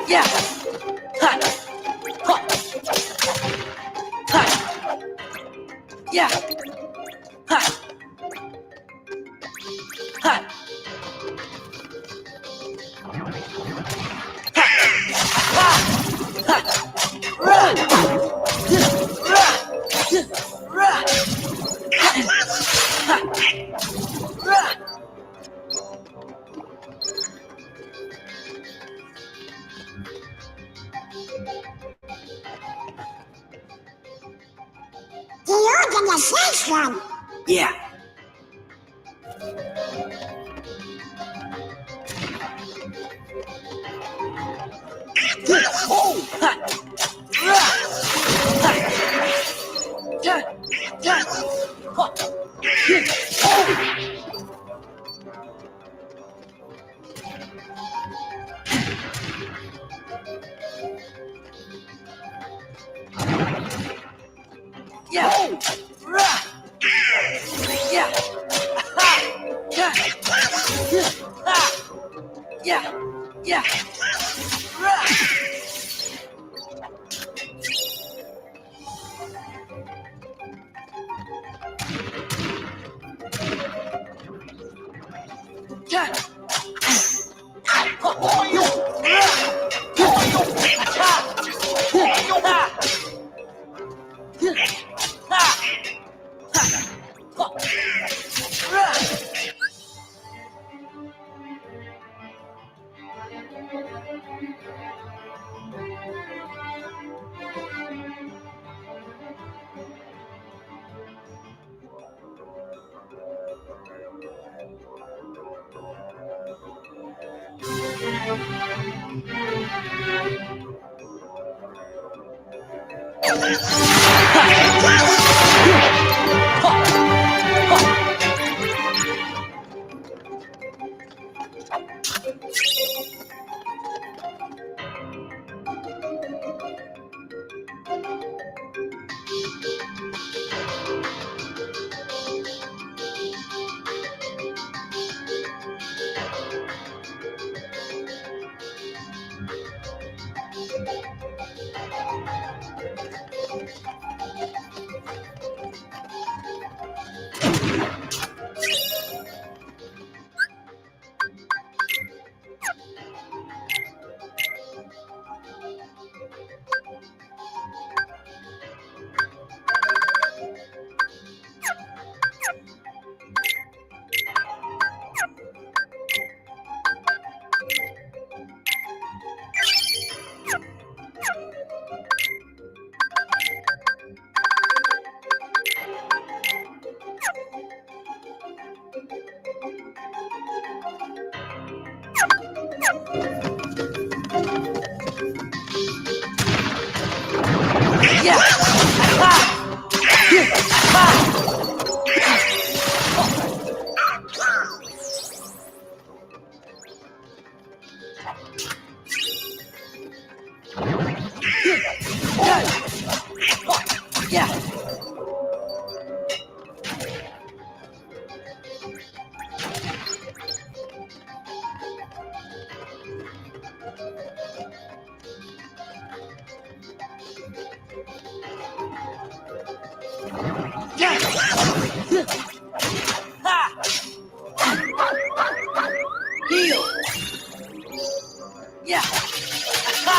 Yeah. Ha. Ha. Ha. Yeah. Ha. Ha. The organization. Yeah. Oh. Ha. Ha. Yeah. Yeah. Ha. Oh. Yeah. Yeah. Yeah. Yeah. Yeah. Yeah. Yeah. Ha! Ha! Yeah. Yeah. Ha! Heal. Yeah. Ha!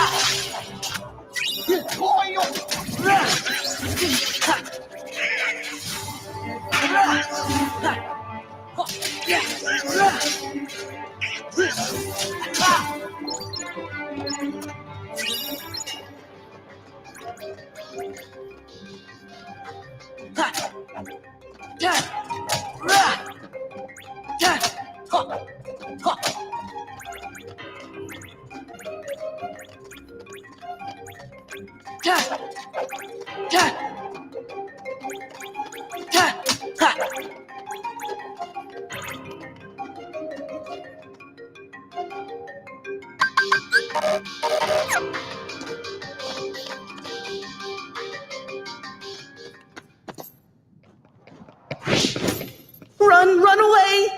Run away!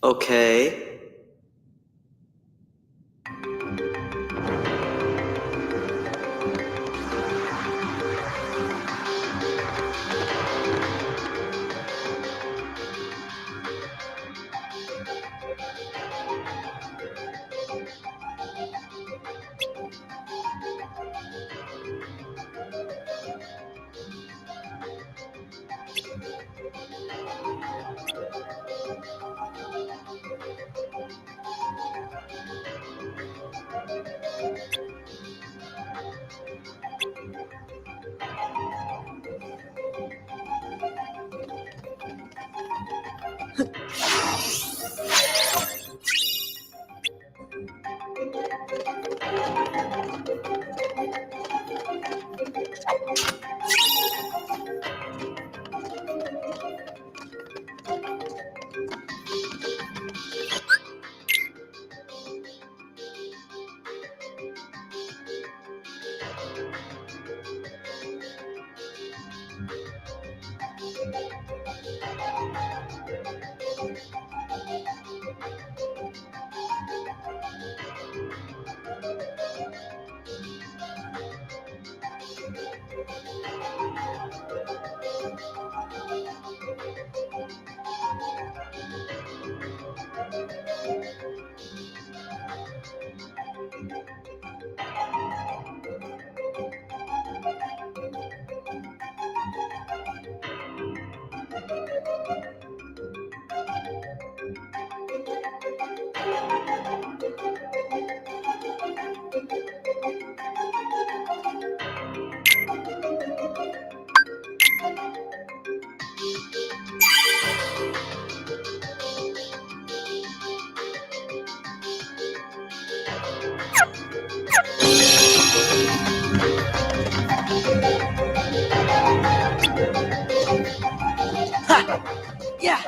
Okay. Ha! Yeah.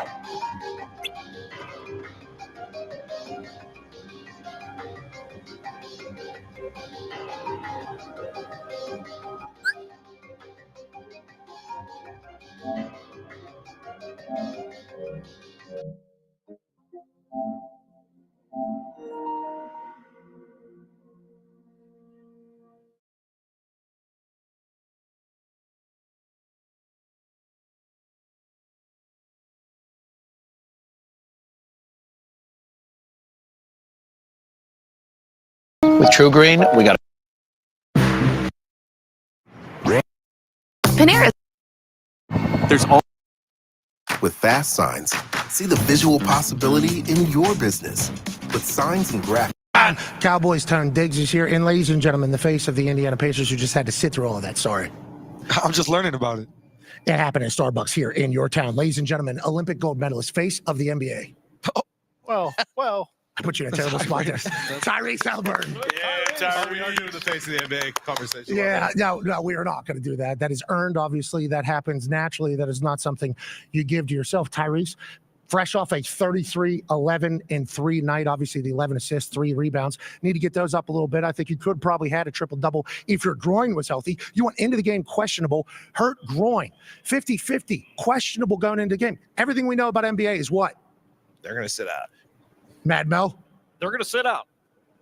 With True Green, we got Panera. There's all with fast signs. See the visual possibility in your business with signs and graphics. Cowboys turn Diggs is here, and ladies and gentlemen, the face of the Indiana Pacers who just had to sit through all of that. Sorry. I'm just learning about it. It happened at Starbucks here in your town. Ladies and gentlemen, Olympic gold medalist, face of the NBA. Well. I put you in a terrible spot there. Tyrese Halliburton. We are doing the face of the NBA conversation. Yeah, no, we are not going to do that. That is earned, obviously. That happens naturally. That is not something you give to yourself. Tyrese, fresh off a 33, 11, and 3 night. Obviously, the 11 assists, 3 rebounds. Need to get those up a little bit. I think you could probably had a triple-double if your groin was healthy. You went into the game questionable, hurt groin, 50-50, questionable going into the game. Everything we know about NBA is what? They're going to sit out. Mad Mel, They're going to sit out.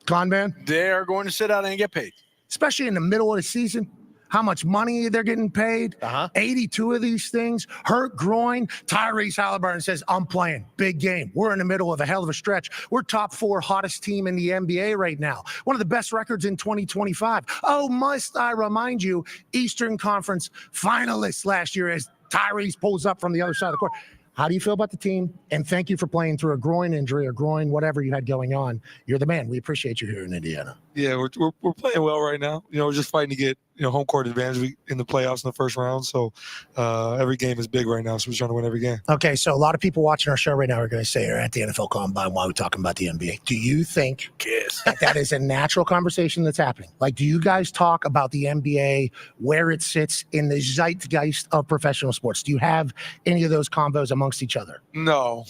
Con Man, They are going to sit out and get paid. especially in the middle of the season. How much money they're getting paid? 82 of these things. Hurt groin. Tyrese Halliburton says, I'm playing. Big game. We're in the middle of a hell of a stretch. We're top 4 hottest team in the NBA right now. One of the best records in 2025. Oh, must I remind you, Eastern Conference finalists last year as Tyrese pulls up from the other side of the court. How do you feel about the team? And thank you for playing through a groin injury or groin, whatever you had going on. You're the man. We appreciate you here in Indiana. Yeah, we're playing well right now. We're just fighting to get home court advantage in the playoffs in the first round. So every game is big right now. So we're trying to win every game. Okay, so a lot of people watching our show right now are going to say, "Are at the NFL Combine, why are we talking about the NBA?" Do you think that is a natural conversation that's happening? Like, do you guys talk about the NBA, where it sits in the zeitgeist of professional sports? Do you have any of those combos amongst each other? No,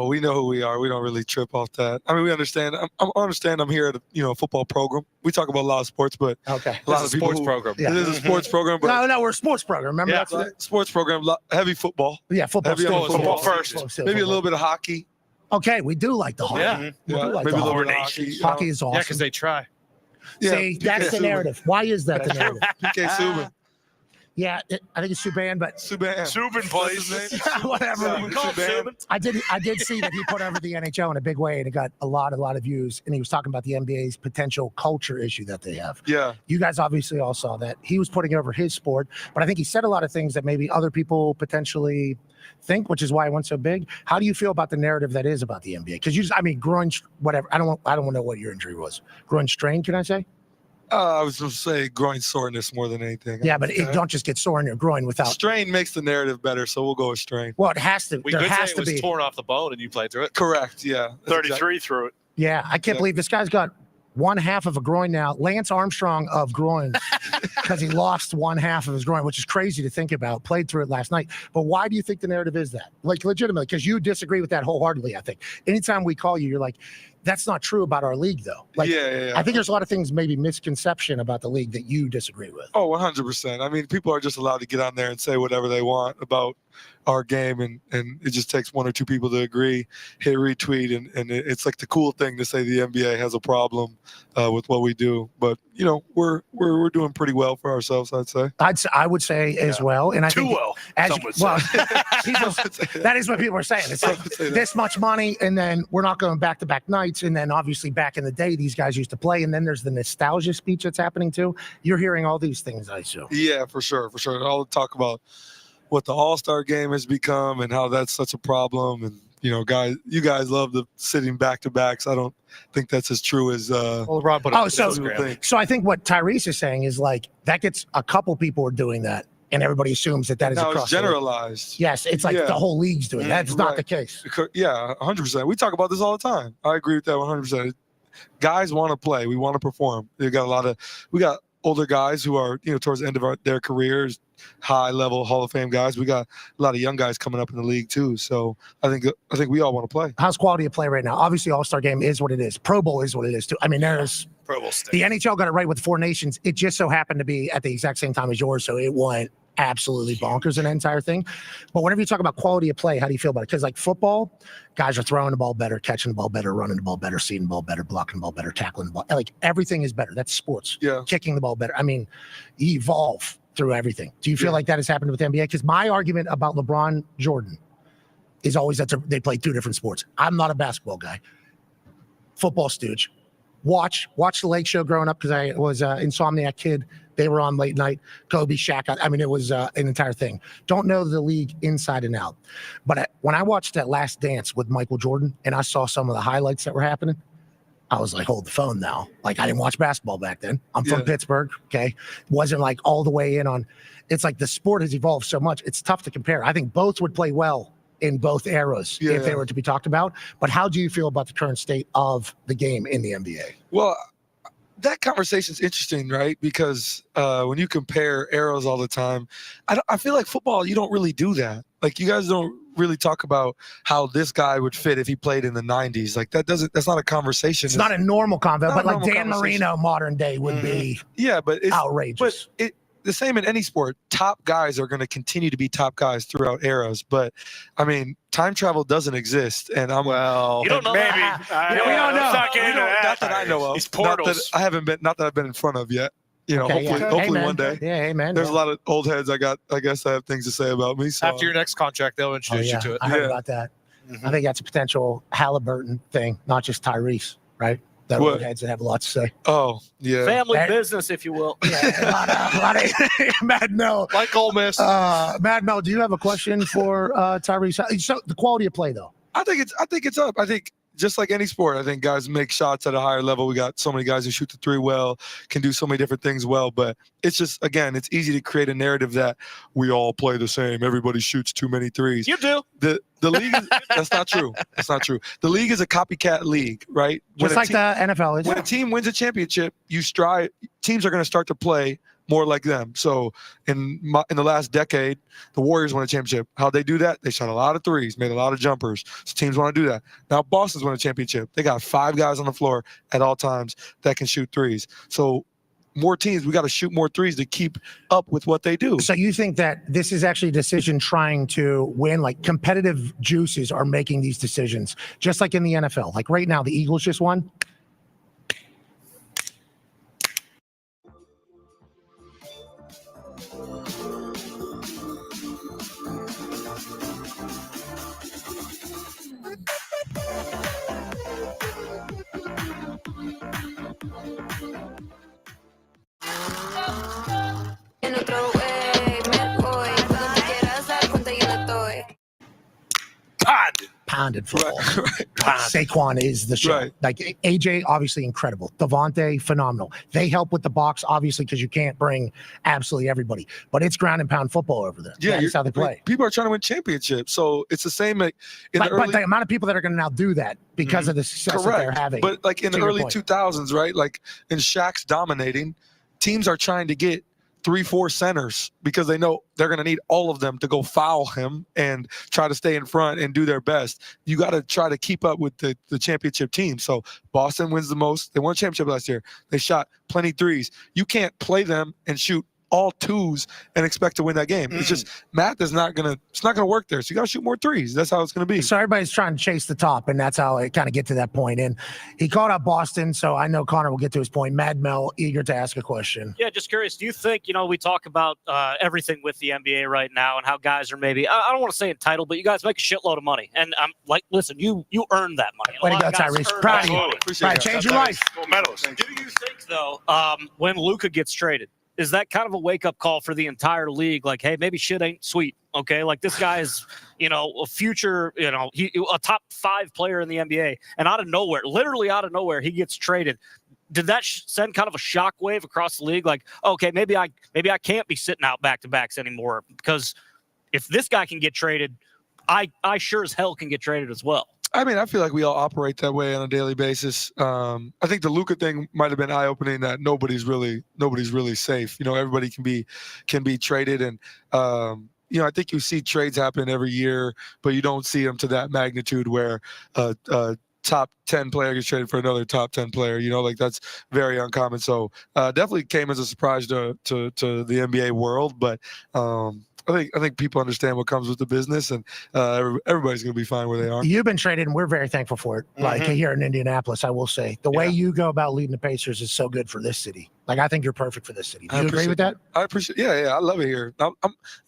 we know who we are. We don't really trip off that. I mean, we understand. I understand. I'm here at a football program. We talk about a lot of sports, but okay, a lot of sports program. Yeah. This is a sports program, but no, we're a sports program. Remember yeah, that's sports program. Heavy football. Yeah, football. Heavy on football first. Maybe a little bit of hockey. Okay, we do like the hockey. Yeah. We do like maybe the a little bit of hockey. hockey. Hockey is awesome. Yeah, because they try. See, that's the narrative. Why is that the narrative? PK Subban. Yeah, I think it's Subban, but Subban plays. whatever. Subban. I did see that he put over the NHL in a big way, and it got a lot of views. And he was talking about the NBA's potential culture issue that they have. Yeah. You guys obviously all saw that. He was putting over his sport, but I think he said a lot of things that maybe other people potentially think, which is why it went so big. How do you feel about the narrative that is about the NBA? Because groin, whatever. I don't want to know what your injury was. Groin strain, can I say? I was going to say groin soreness more than anything. Yeah, but it don't just get sore in your groin without. Strain makes the narrative better, so we'll go with strain. Well, it has to. We there could has say to it was be. torn off the bone and you played through it. Correct, yeah. 33 through it. Yeah, I can't believe this guy's got one half of a groin now. Lance Armstrong of groins because he lost one half of his groin, which is crazy to think about. Played through it last night. But why do you think the narrative is that? Like, legitimately, because you disagree with that wholeheartedly, I think. Anytime we call you, you're like, that's not true about our league, though. Like, yeah. I think there's a lot of things, maybe misconception about the league that you disagree with. Oh, 100%. I mean, people are just allowed to get on there and say whatever they want about our game, and it just takes 1 or 2 people to agree, hit retweet, and it's like the cool thing to say the NBA has a problem with what we do. But we're doing pretty well for ourselves, I'd say. I would say as well, and I Too think well. That is what people are saying. It's like this much money, and then we're not going back-to-back nights, and then obviously back in the day, these guys used to play, and then there's the nostalgia speech that's happening too. You're hearing all these things, I assume. Yeah, for sure. All the talk about what the All-Star game has become and how that's such a problem, and you guys love the sitting back-to-backs. I don't think that's as true as LeBron put up so I think what Tyrese is saying is like that gets a couple people are doing that, and everybody assumes that is now across it's generalized. Yes, it's like the whole league's doing that. That's not the case. Yeah, 100%. We talk about this all the time. I agree with that 100%. Guys want to play. We want to perform. We got older guys who are towards the end of their careers, high-level Hall of Fame guys. We got a lot of young guys coming up in the league too. So I think we all want to play. How's quality of play right now? Obviously, All-Star game is what it is. Pro Bowl is what it is too. I mean, there's Pro Bowl state. the NHL got it right with the 4 nations. It just so happened to be at the exact same time as yours, so it went absolutely bonkers in the entire thing. But whenever you talk about quality of play, how do you feel about it? Because like football, guys are throwing the ball better, catching the ball better, running the ball better, seeing the ball better, blocking the ball better, tackling the ball. Like everything is better. That's sports. Yeah. Kicking the ball better. I mean, you evolve through everything. Do you feel like that has happened with the NBA? Because my argument about LeBron Jordan is always that they play 2 different sports. I'm not a basketball guy. Football stooge. Watch the Lake Show growing up because I was an Insomniac kid. They were on late night. Kobe, Shaq. I mean, it was an entire thing. Don't know the league inside and out. But when I watched that Last Dance with Michael Jordan and I saw some of the highlights that were happening, I was like, hold the phone now. Like, I didn't watch basketball back then. I'm from Yeah. Pittsburgh, okay? Wasn't like all the way in on. It's like the sport has evolved so much. It's tough to compare. I think both would play well in both eras if they were to be talked about. But how do you feel about the current state of the game in the NBA? Well, that conversation's interesting, right? Because when you compare eras all the time, I feel like football, you don't really do that. Like, you guys don't really talk about how this guy would fit if he played in the 90s. Like, that's not a conversation. It's not a normal convo, not but a like normal Dan conversation. Marino modern day would be Yeah, but it's outrageous. But the same in any sport. Top guys are going to continue to be top guys throughout eras. But I mean, time travel doesn't exist, and I'm Well, You don't know. Maybe. we don't know. Let's not get into that. not that I know of. These Not that portals. I haven't been. Not that I've been in front of yet. You know, Okay, hopefully, yeah. hopefully Amen. one day. Yeah, amen. There's a lot of old heads. I guess I have things to say about me. So after your next contract, they'll introduce you to it. I heard Yeah. about that. Mm-hmm. I think that's a potential Halliburton thing, not just Tyrese, right? That What? old heads that have a lot to say. oh yeah. Family That- business, if you will. Yeah, a lot of Mad Mel. Like Ole Miss. Mad Mel, do you have a question for Tyrese? So the quality of play, though. I think it's up. I think just like any sport, I think guys make shots at a higher level. We got so many guys who shoot the three well, can do so many different things well. But it's just, again, it's easy to create a narrative that we all play the same. Everybody shoots too many threes. You do. The league is, that's not true. That's not true. The league is a copycat league, right? Just like the NFL is. When a team wins a championship, teams are going to start to play more like them. So in the last decade, the Warriors won a championship. How'd they do that? They shot a lot of threes, made a lot of jumpers. So teams want to do that. Now Boston's won a championship. They got 5 guys on the floor at all times that can shoot threes. So more teams, we got to shoot more threes to keep up with what they do. So you think that this is actually a decision trying to win, like competitive juices are making these decisions, just like in the NFL. Like right now, the Eagles just won. En otro way, me voy. Donde quieras dar cuenta yo le doy. Pounded football. Right. Saquon is the show. Right. Like AJ, obviously incredible. Devontae, phenomenal. They help with the box, obviously, because you can't bring absolutely everybody. But it's ground and pound football over there. Yeah, That's how they play. People are trying to win championships. So it's the same like in But, the early. but the amount of people that are going to now do that because of the success that they're Correct. having. But like in to the your early point. 2000s, right? Like in Shaq's dominating, teams are trying to get 3-4 centers because they know they're going to need all of them to go foul him and try to stay in front and do their best. You got to try to keep up with the championship team. So Boston wins the most. They won a championship last year. They shot plenty threes. You can't play them and shoot all twos and expect to win that game. It's just math is not gonna work there. So you gotta shoot more threes. That's how it's gonna be. So everybody's trying to chase the top, and that's how it kind of get to that point. And he called out Boston, so I know Connor will get to his point. Mad Mel, eager to ask a question. Yeah, just curious. Do you think, we talk about everything with the NBA right now and how guys are maybe, I don't want to say entitled, but you guys make a shitload of money. And I'm like, listen, you earned that money. Way to A go, lot of guys Tyrese. earn Proud that of you. money. Appreciate Right, that. change your life. Gold medals. Do you think, though, when Luka gets traded, is that kind of a wake-up call for the entire league? Like, hey, maybe shit ain't sweet, okay? Like, this guy is, a future, a top 5 player in the NBA. And out of nowhere, literally out of nowhere, he gets traded. Did that send kind of a shockwave across the league? Like, okay, maybe I can't be sitting out back-to-backs anymore, because if this guy can get traded, I sure as hell can get traded as well. I mean, I feel like we all operate that way on a daily basis. I think the Luka thing might have been eye-opening that nobody's really safe. Everybody can be traded, and I think you see trades happen every year, but you don't see them to that magnitude where top 10 player gets traded for another top 10 player. That's very uncommon. So definitely came as a surprise to the NBA world, but I think people understand what comes with the business, and everybody's going to be fine where they are. You've been traded, and we're very thankful for it. Like here in Indianapolis, I will say the way you go about leading the Pacers is so good for this city. Like, I think you're perfect for this city. Do you agree with that? I appreciate. Yeah, I love it here. I'm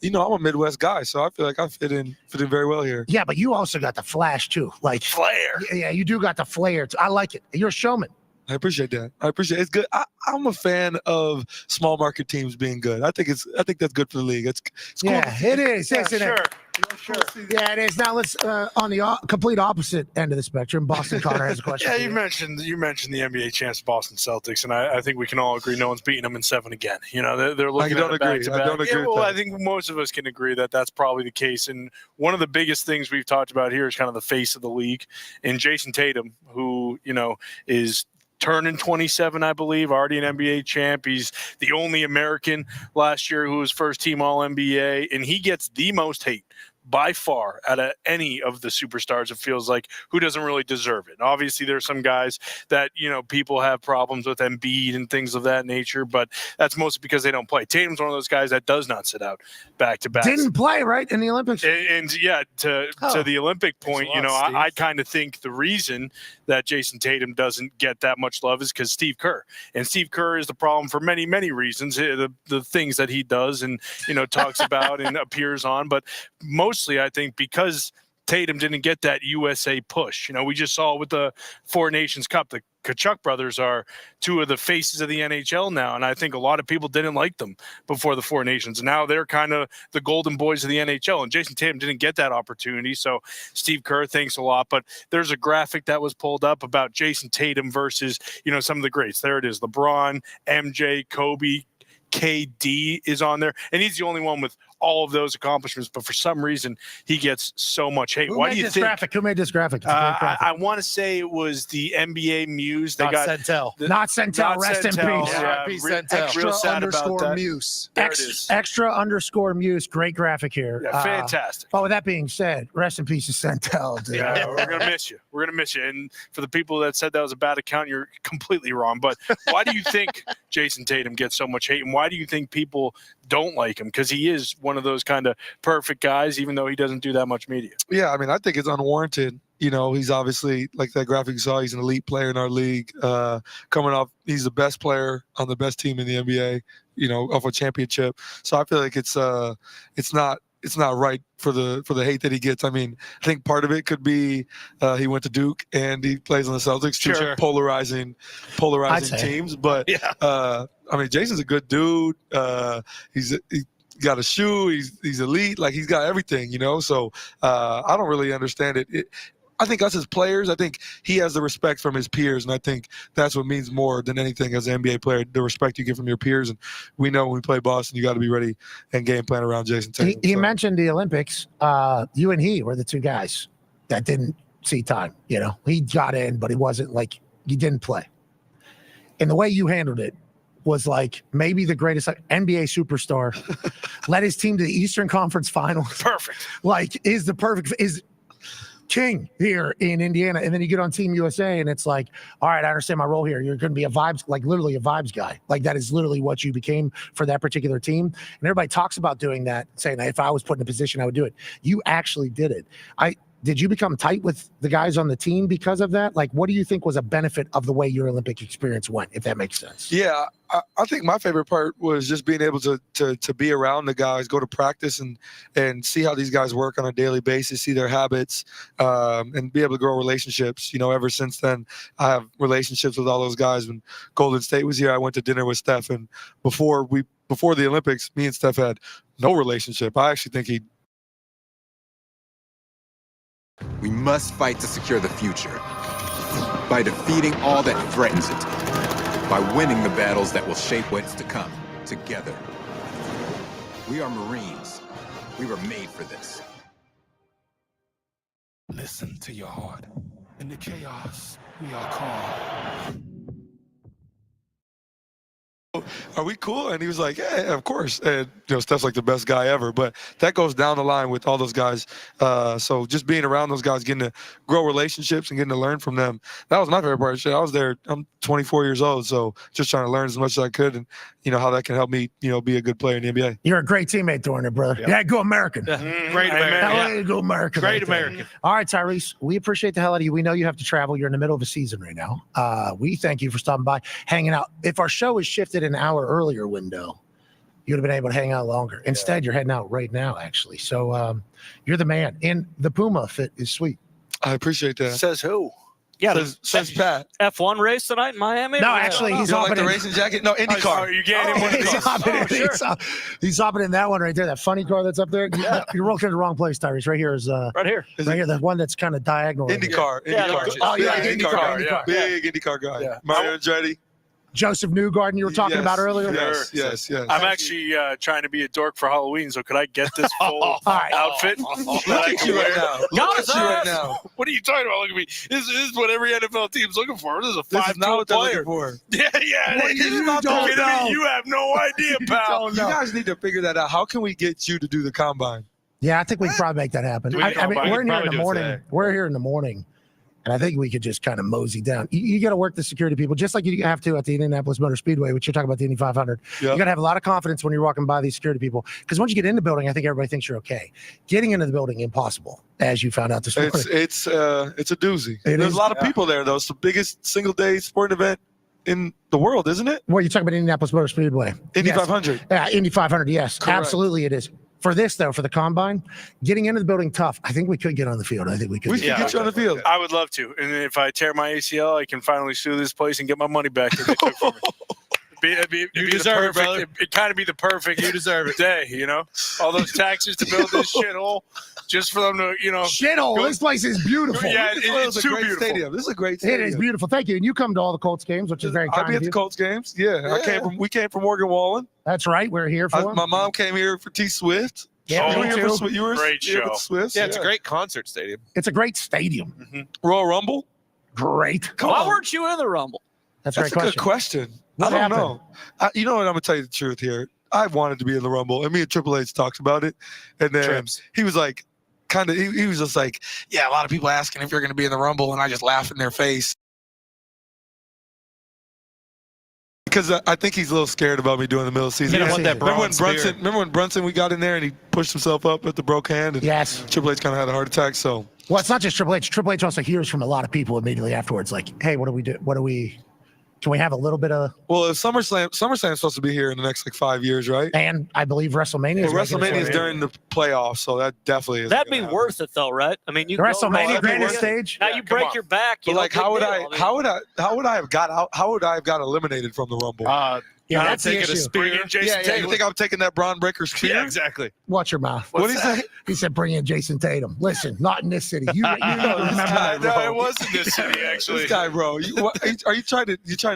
a Midwest guy, so I feel like I fit in very well here. Yeah, but you also got the flash too. Like Flair. Yeah, you do got the flair. I like it. You're a showman. I appreciate that. It's good. I'm a fan of small market teams being good. I think that's good for the league. It's cool. Yeah, it is, Yeah, isn't sure. it? Sure. Yeah, it is. Now let's on the complete opposite end of the spectrum. Boston Connor has a question. Yeah, for you mentioned the NBA champs, Boston Celtics, and I think we can all agree no one's beating them in 7 again. You know, they're looking at it back to back. I don't agree with well, that. I think most of us can agree that that's probably the case. And one of the biggest things we've talked about here is kind of the face of the league, and Jason Tatum, who is turning 27, I believe, already an NBA champ. He's the only American last year who was first team All-NBA, and he gets the most hate by far out of any of the superstars, it feels like, who doesn't really deserve it. Obviously, there's some guys that, people have problems with Embiid and things of that nature, but that's mostly because they don't play. Tatum's one of those guys that does not sit out back-to-back. Didn't play, right, in the Olympics? And to the Olympic point, I kind of think the reason that Jason Tatum doesn't get that much love is because Steve Kerr. And Steve Kerr is the problem for many, many reasons, the things that he does and, talks about and appears on. But mostly, I think, because Tatum didn't get that USA push. We just saw with the Four Nations Cup, the Kachuk brothers are two of the faces of the NHL now, and I think a lot of people didn't like them before the Four Nations. Now they're kind of the golden boys of the NHL, and Jason Tatum didn't get that opportunity, so Steve Kerr, thanks a lot. But there's a graphic that was pulled up about Jason Tatum versus, some of the greats. There it is. LeBron, MJ, Kobe, KD is on there, and he's the only one with all of those accomplishments, but for some reason he gets so much hate. Who Why made do you this think? graphic? Who made this graphic? It's a great graphic. I want to say it was the NBA Muse. They Not got Centel. Not Centel. Rest in Centel. peace. Yeah, R.I.P. real Centel. sad about that. Muse. There it is. Extra_Muse. Great graphic here. Yeah, fantastic. But with that being said, rest in peace to Centel. Dude. Yeah, we're gonna miss you. We're gonna miss you. And for the people that said that was a bad account, you're completely wrong. But why do you think Jason Tatum gets so much hate, and why do you think people don't like him? Because he is one of those kind of perfect guys, even though he doesn't do that much media. Yeah, I mean, I think it's unwarranted. He's obviously, like that graphic you saw, he's an elite player in our league. Coming off, he's the best player on the best team in the NBA, off a championship. So I feel like it's not right for the hate that he gets. I mean, I think part of it could be he went to Duke and he plays on the Celtics, two polarizing teams. But I mean, Jason's a good dude. He got a shoe. He's elite. Like, he's got everything, So I don't really understand it. I think us as players, I think he has the respect from his peers, and I think that's what means more than anything as an NBA player, the respect you get from your peers. And we know when we play Boston, you got to be ready and game plan around Jason Tatum. He mentioned the Olympics. You and he were the two guys that didn't see time. He got in, but he wasn't he didn't play. And the way you handled it was maybe the greatest NBA superstar, led his team to the Eastern Conference Finals. Perfect. Is king here in Indiana. And then you get on Team USA and it's all right, I understand my role here. You're going to be a vibes, literally a vibes guy. That is literally what you became for that particular team. And everybody talks about doing that, saying that if I was put in a position, I would do it. You actually did it. Did you become tight with the guys on the team because of that? What do you think was a benefit of the way your Olympic experience went, if that makes sense? Yeah, I think my favorite part was just being able to be around the guys, go to practice and see how these guys work on a daily basis, see their habits, and be able to grow relationships. Ever since then, I have relationships with all those guys. When Golden State was here, I went to dinner with Steph, and before the Olympics, me and Steph had no relationship. I actually think We must fight to secure the future by defeating all that threatens it, by winning the battles that will shape what's to come together. We are Marines. We were made for this. Listen to your heart. In the chaos, we are calm. Are we cool? And he was like, yeah, of course. And Steph's the best guy ever. But that goes down the line with all those guys. So just being around those guys, getting to grow relationships and getting to learn from them, that was my favorite part. Shit, I was there. I'm 24 years old, so just trying to learn as much as I could, and how that can help me, be a good player in the NBA. You're a great teammate during it, brother. Yeah, go American. Great American. Go American. Great American. All right, Tyrese, we appreciate the hell out of you. We know you have to travel. You're in the middle of a season right now. We thank you for stopping by, hanging out. If our show was shifted an hour earlier window, you'd have been able to hang out longer. Instead, you're heading out right now, actually. So you're the man. And the Puma fit is sweet. I appreciate that. Says who? Yeah, says Pat. F1 race tonight in Miami. No, actually, he's You don't like hopping the in. racing jacket? No, IndyCar. You getting one of He's those? hopping in. He's hopping in that one right there. That funny car that's up there. You're looking at the wrong place, Tyrese. Right here is right here. Right here, the one that's kind of diagonal. right here. IndyCar. Yeah, IndyCar. Oh, yeah, Big IndyCar. Big IndyCar guy. Yeah. Mario Andretti. Joseph Newgarden you were talking about earlier. Yes. I'm actually trying to be a dork for Halloween, so could I get this full outfit? Look at you right now. Look at you right now. What are you talking about? Look at me. This is what every NFL team's looking for. This is a This is not 5-tool what they're player. looking for. Yeah. What you don't know. You have no idea, pal. You guys need to figure that out. How can we get you to do the combine? Yeah, I think we can probably make that happen. Do we I mean, combine? we're in here in Probably the do it morning. today. We're here in the morning, and I think we could just kind of mosey down. You got to work the security people, just like you have to at the Indianapolis Motor Speedway, which you're talking about the Indy 500. Yep. You got to have a lot of confidence when you're walking by these security people, because once you get in the building, I think everybody thinks you're okay. Getting into the building, impossible, as you found out this morning. It's a doozy. It There's is. a lot of people there, though. It's the biggest single day sporting event in the world, isn't it? Well, you're talking about Indianapolis Motor Speedway. Indy Yes. 500. Yeah, Indy 500, yes. Correct. Absolutely it is. For this, though, for the combine, getting into the building, tough. I think we could get on the field. I think we could. We should get you on the field. I would love to. And if I tear my ACL, I can finally sue this place and get my money back that they took from me. It'd be You the deserve it, perfect- brother. It'd kind of be the perfect You deserve it. day, all those taxes to build this shithole, just for them to, Shithole. This place is beautiful. Yeah, It's it's a too great beautiful. stadium. This is a great It stadium. is beautiful. Thank you. And you come to all the Colts games, which is very I'll kind be of at the you. Colts games. Yeah. We came from Morgan Wallen. That's right. We're here for them. My mom came here for T Swift. Yeah, you were me here too. for you were Great here show. with Swifts. Yeah, it's a great concert stadium. It's a great stadium. Royal Rumble. Great. Why weren't you in the Rumble? That's That's a great a good question. What I don't happened? know. You know what? I'm gonna tell you the truth here. I wanted to be in the Rumble, and me and Triple H talked about it, and then Trips. he was like, he was just like, yeah, a lot of people asking if you're gonna be in the Rumble, and I just laugh in their face. Because I think he's a little scared about me doing the middle of the season. You don't want that Remember when Brunson we got in there and he pushed himself up with the broke hand, and Yes. Triple H kind of had a heart attack. So Well, it's not just Triple H. Triple H also hears from a lot of people immediately afterwards, like, hey, what do we do? Can we have a little bit of, well, if SummerSlam's supposed to be here in the next 5 years, right? and I believe WrestleMania Well, is making WrestleMania its is way. during the playoffs, so that definitely is. That'd be worth it, though, right? I mean, you The go WrestleMania right grandest there. stage? Now Yeah, you come break on. your back. But You know, like, big how would deal. I mean, how would I have got out? How would I have got eliminated from the Rumble? Yeah, Not that's the taking a issue. spear. Bring in Jason You Tatum. think I'm taking that Braun Breaker spear? Yeah, exactly. Watch your mouth. What did he say? He said, bring in Jason Tatum. Listen, not in this city. You know, remember that. No, it wasn't this city, actually. This guy, bro. Are you trying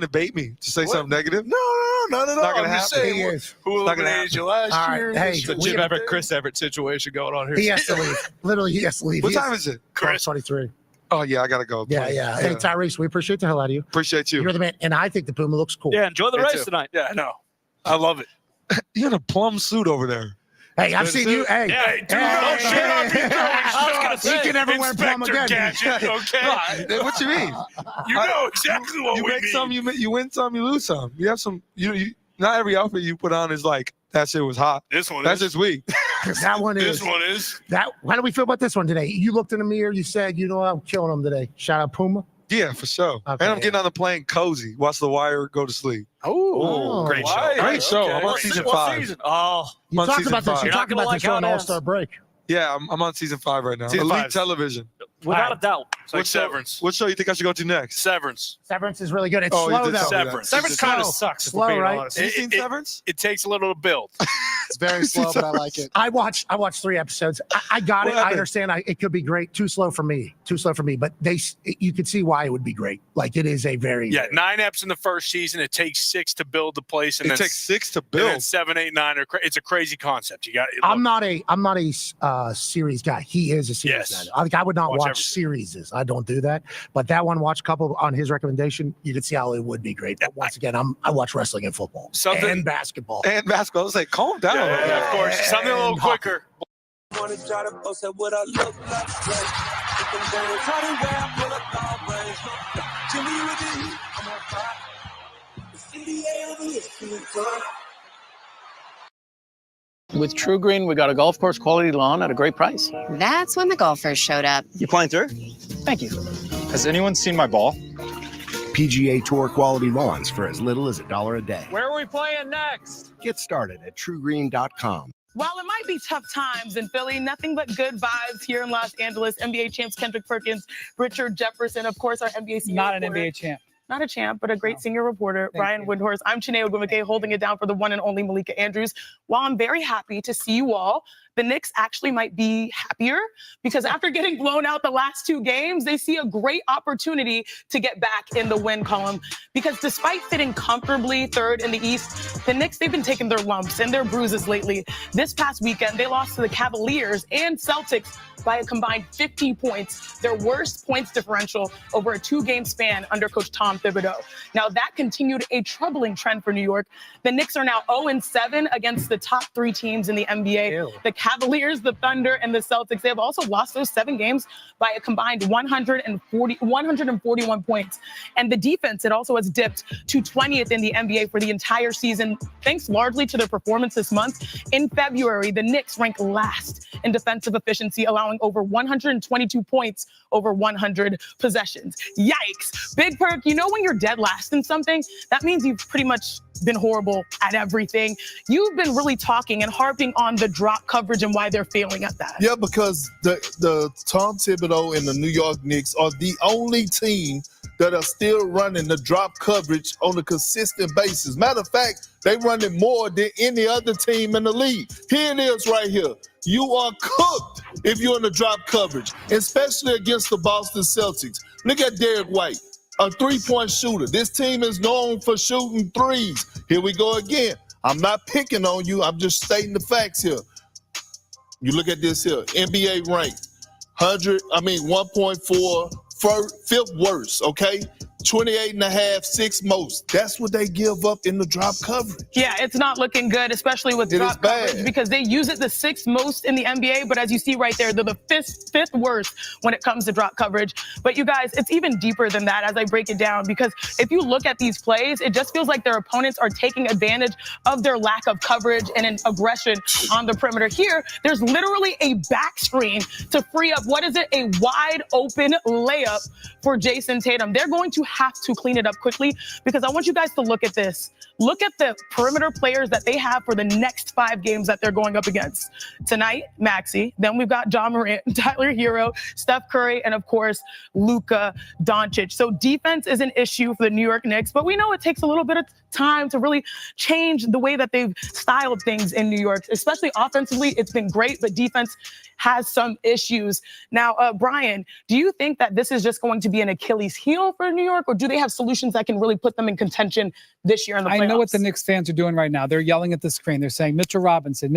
to bait me to say something negative? No, not at all. Not gonna I'm just happen. saying, He is. who Not gonna eliminated you last All right, year? hey, It's a we Jim have- Everett, Chris Everett situation going on here. He has to leave. Literally, he has to leave. What time is it? Chris? 23. Oh yeah, I gotta go. Yeah, yeah. Hey, Tyrese, we appreciate the hell out of you. Appreciate you. You're the man. And I think the Puma looks cool. Yeah, enjoy the Me race too. tonight. Yeah, no. I love it. You're in a plum suit over there. Hey, I've seen you. Hey, Hey, dude, hey, don't shit on me throwing I was gonna shots. say, you can never wear plum Inspector again. Gadget, okay? What you mean? You know exactly what You we make mean. some, you win some, you lose some. You have some. You not every outfit you put on is like that shit was hot. This one That's is. just weak. That one is. This one is. That. How do we feel about this one today? You looked in the mirror. You said, you know, I'm killing him today. Shout out Puma. Yeah, for sure. Okay. And I'm getting on the plane cozy. Watch The Wire, go to sleep. Oh, great show. Why? Great show. Okay. I'm on What season What 5. season? Oh, You on talked season about this. 5. You You're talked not gonna about this like how on it All ends. Star break. Yeah, I'm on season 5 right now. Season Elite 5. Television. without a doubt. It's like Severance. What show you think I should go to next? Severance. Severance is really good. It's Oh, you slow did though. tell me that. Severance. Severance Slow. kind of sucks. If Slow, we're being right? honest. Have you seen It- Severance? It takes a little to build. It's very slow, but I like it. I watched 3 episodes. I got What it. I happened? understand. It could be great. Too slow for me. But you could see why it would be great. Like it is a very Yeah, 9 eps in the first season. It takes 6 to build the place, and It then takes 6 to and then build. 7, 8, 9 are. It's a crazy concept. You got. I'm not a series guy. He is a series Yes. guy. I would not Watch watch everything. series. I don't do that. But that one, watch a couple on his recommendation. You could see how it would be great. But once again, I watch wrestling and football Something- and basketball. And basketball. I was like, calm down. Yeah, of course. Something a little And hockey. quicker. Wanna try to post up what I look like. If I'm gonna try to rap, pull up all brains. Jimmy with the heat, I'm on fire. The CDA over here, feeling fun. With True Green, we got a golf course quality lawn at a great price. That's when the golfers showed up. You playing through? Thank you. Has anyone seen my ball? PGA Tour quality lawns for as little as $1 a day. Where are we playing next? Get started at TrueGreen.com. While it might be tough times in Philly, nothing but good vibes here in Los Angeles. NBA champs Kendrick Perkins, Richard Jefferson, of course, our NBA senior Not an reporter. NBA champ. Not a champ, but a great senior reporter, Brian Windhorst. I'm Chiney Ogwumike, holding it down for the one and only Malika Andrews. While I'm very happy to see you all, the Knicks actually might be happier because after getting blown out the last 2 games, they see a great opportunity to get back in the win column. Because despite sitting comfortably 3rd in the East, the Knicks, they've been taking their lumps and their bruises lately. This past weekend, they lost to the Cavaliers and Celtics by a combined 50 points, their worst points differential over a 2-game span under Coach Tom Thibodeau. Now, that continued a troubling trend for New York. The Knicks are now 0-7 against the top 3 teams in the NBA. Ew. The Cavaliers, the Thunder, and the Celtics, they have also lost those 7 games by a combined 141 points. And the defense, it also has dipped to 20th in the NBA for the entire season, thanks largely to their performance this month. In February, the Knicks ranked last in defensive efficiency, allowing over 122 points over 100 possessions. Yikes. Big Perk, you know when you're dead last in something, that means you've pretty much been horrible at everything. You've been really talking and harping on the drop coverage and why they're failing at that. Yeah, because the Tom Thibodeau and the New York Knicks are the only team that are still running the drop coverage on a consistent basis. Matter of fact, they run it more than any other team in the league. Here it is right here. You are cooked if you're in the drop coverage, especially against the Boston Celtics. Look at Derek White, a 3-point shooter. This team is known for shooting threes. Here we go again. I'm not picking on you. I'm just stating the facts here. You look at this here, NBA ranked 1.4, 5th worst, okay? 28.5, 6th most. That's what they give up in the drop coverage. Yeah, it's not looking good, especially with drop coverage, because they use it the 6th most in the NBA. But as you see right there, they're the fifth worst when it comes to drop coverage. But you guys, it's even deeper than that as I break it down, because if you look at these plays, it just feels like their opponents are taking advantage of their lack of coverage and an aggression on the perimeter. Here, there's literally a back screen to free up, a wide open layup for Jason Tatum. They're going to have to clean it up quickly, because I want you guys to look at this. Look at the perimeter players that they have for the next 5 games that they're going up against. Tonight, Maxey. Then we've got John Morant, Tyler Hero, Steph Curry, and of course, Luka Doncic. So defense is an issue for the New York Knicks, but we know it takes a little bit of time to really change the way that they've styled things in New York, especially offensively. It's been great, but defense has some issues. Now, Brian, do you think that this is just going to be an Achilles heel for New York, or do they have solutions that can really put them in contention this year in the playoffs? I know what the Knicks fans are doing right now. They're yelling at the screen. They're saying, Mitchell Robinson,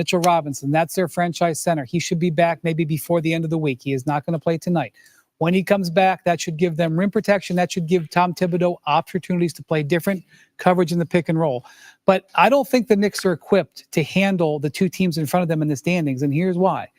that's their franchise center. He should be back maybe before the end of the week. He is not going to play tonight. When he comes back, that should give them rim protection. That should give Tom Thibodeau opportunities to play different coverage in the pick and roll. But I don't think the Knicks are equipped to handle the 2 teams in front of them in the standings, and here's why.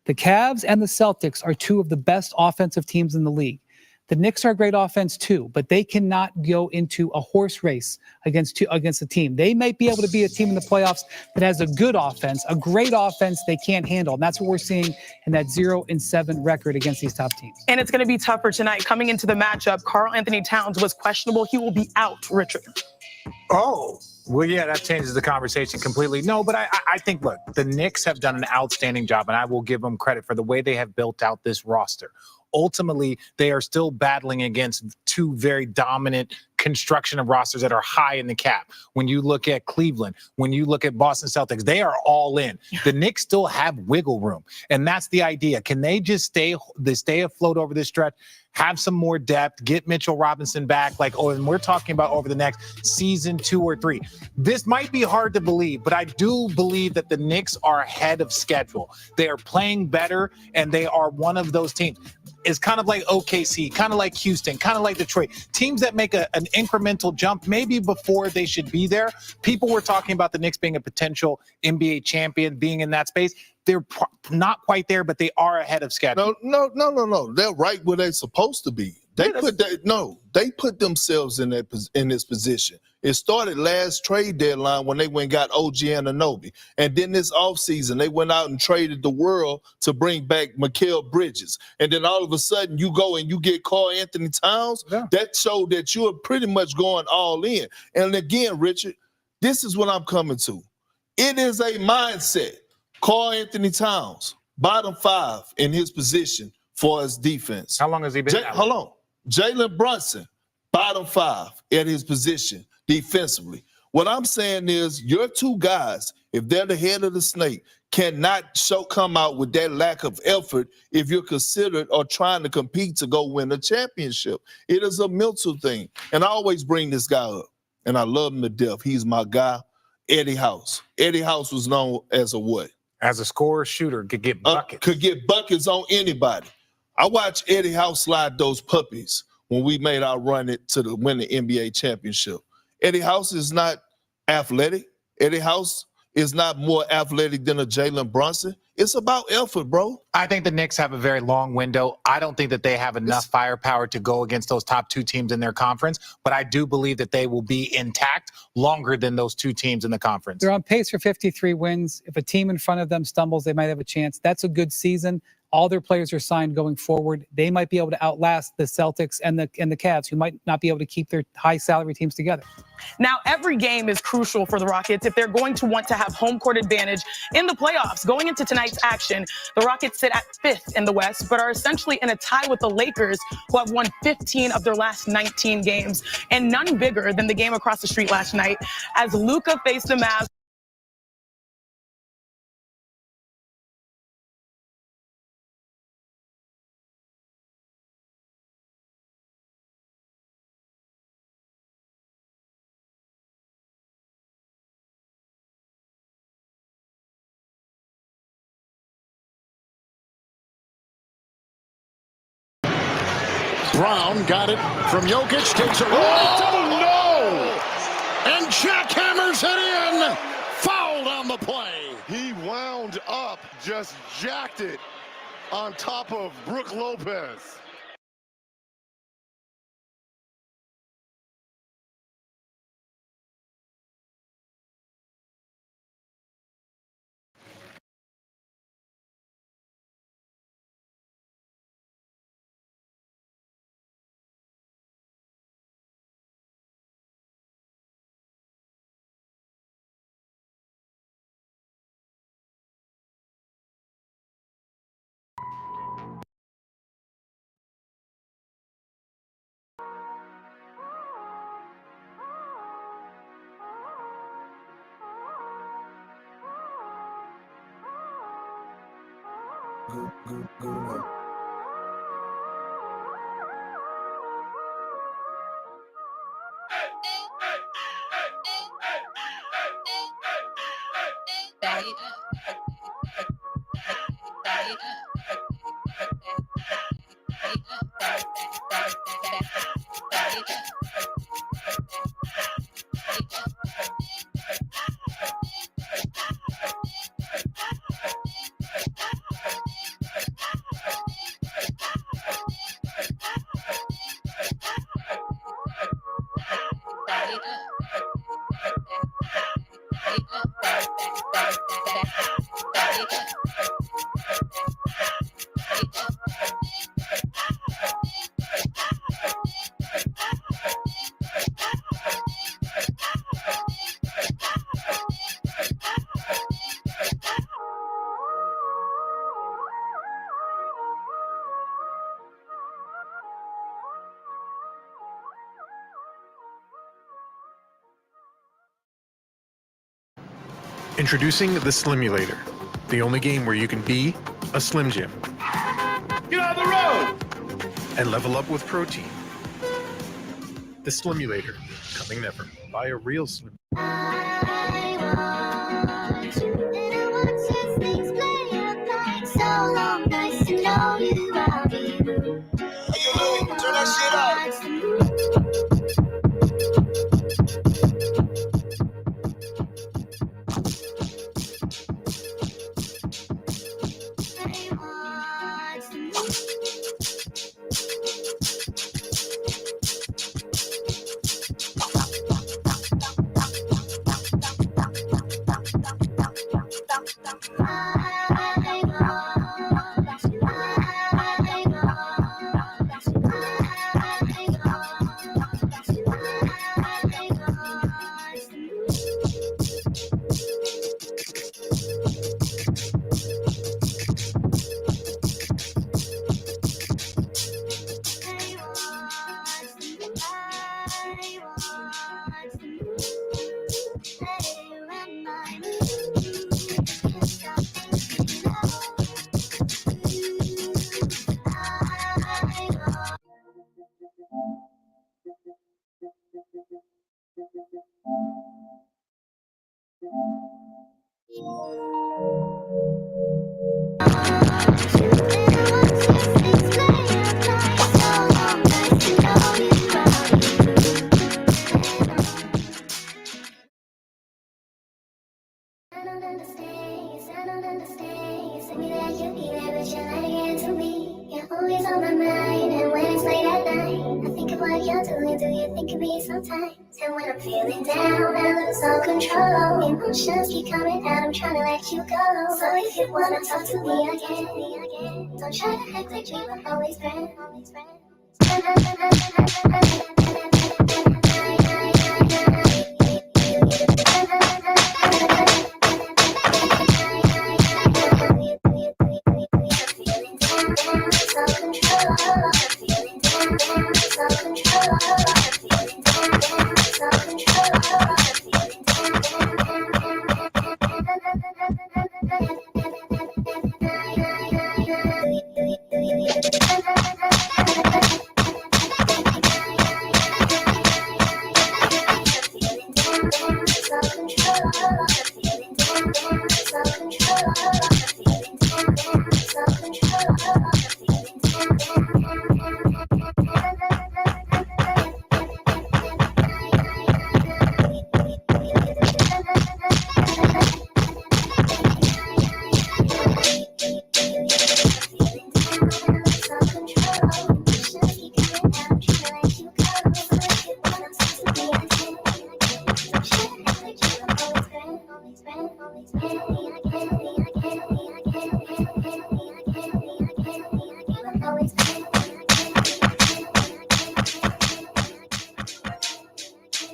The Cavs and the Celtics are 2 of the best offensive teams in the league. The Knicks are a great offense too, but they cannot go into a horse race against a team. They might be able to be a team in the playoffs that has a good offense, a great offense they can't handle. And that's what we're seeing in that 0-7 record against these top teams. And it's going to be tougher tonight. Coming into the matchup, Karl Anthony Towns was questionable. He will be out, Richard. Oh, well, yeah, that changes the conversation completely. No, but I think, look, the Knicks have done an outstanding job, and I will give them credit for the way they have built out this roster. Ultimately, they are still battling against 2 very dominant construction of rosters that are high in the cap. When you look at Cleveland, when you look at Boston Celtics, they are all in. The Knicks still have wiggle room, and that's the idea. Can they just stay afloat over this stretch, have some more depth, get Mitchell Robinson back? And we're talking about over the next season 2 or 3. This might be hard to believe, but I do believe that the Knicks are ahead of schedule. They are playing better, and they are one of those teams. It's kind of like OKC, kind of like Houston, kind of like Detroit. Teams that make an incremental jump maybe before they should be there. People were talking about the Knicks being a potential NBA champion, being in that space. They're not quite there, but they are ahead of schedule. No. They're right where they're supposed to be. They put themselves in this position. It started last trade deadline when they went and got OG Anunoby. And then this offseason, they went out and traded the world to bring back Mikal Bridges. And then all of a sudden, you go and you get Karl Anthony Towns. Yeah. That showed that you are pretty much going all in. And again, Richard, this is what I'm coming to. It is a mindset. Karl Anthony Towns, bottom 5 in his position for his defense. How long has he been? Hold on. Jalen Brunson, bottom 5 at his position defensively. What I'm saying is your two guys, if they're the head of the snake, cannot come out with that lack of effort if you're considered or trying to compete to go win a championship. It is a mental thing. And I always bring this guy up, and I love him to death. He's my guy, Eddie House. Eddie House was known as a what? As a scorer, shooter, could get buckets. Could get buckets on anybody. I watched Eddie House slide those puppies when we made our run to win the NBA championship. Eddie House is not athletic. Eddie House is not more athletic than a Jalen Brunson. It's about effort, bro. I think the Knicks have a very long window. I don't think that they have enough firepower to go against those top 2 teams in their conference, but I do believe that they will be intact longer than those 2 teams in the conference. They're on pace for 53 wins. If a team in front of them stumbles, they might have a chance. That's a good season. All their players are signed going forward. They might be able to outlast the Celtics and the Cavs, who might not be able to keep their high salary teams together. Now, every game is crucial for the Rockets if they're going to want to have home court advantage in the playoffs. Going into tonight's action, the Rockets sit at 5th in the West, but are essentially in a tie with the Lakers, who have won 15 of their last 19 games, and none bigger than the game across the street last night as Luka faced the Mavs. Brown got it from Jokic, takes it. Oh, no! And jackhammers it in. Fouled on the play. He wound up, just jacked it on top of Brook Lopez. Introducing the Slimulator, the only game where you can be a Slim Jim. Get on the road! And level up with protein. The Slimulator, coming never. Buy a real Slim. Turn that shit up. mind, and when it's late at night, I think of what you're doing. Do you think of me sometimes? And when I'm feeling down, I lose all control. Emotions keep coming out, I'm trying to let you go. So if you wanna talk to me again, don't try to act like we were always friends. Always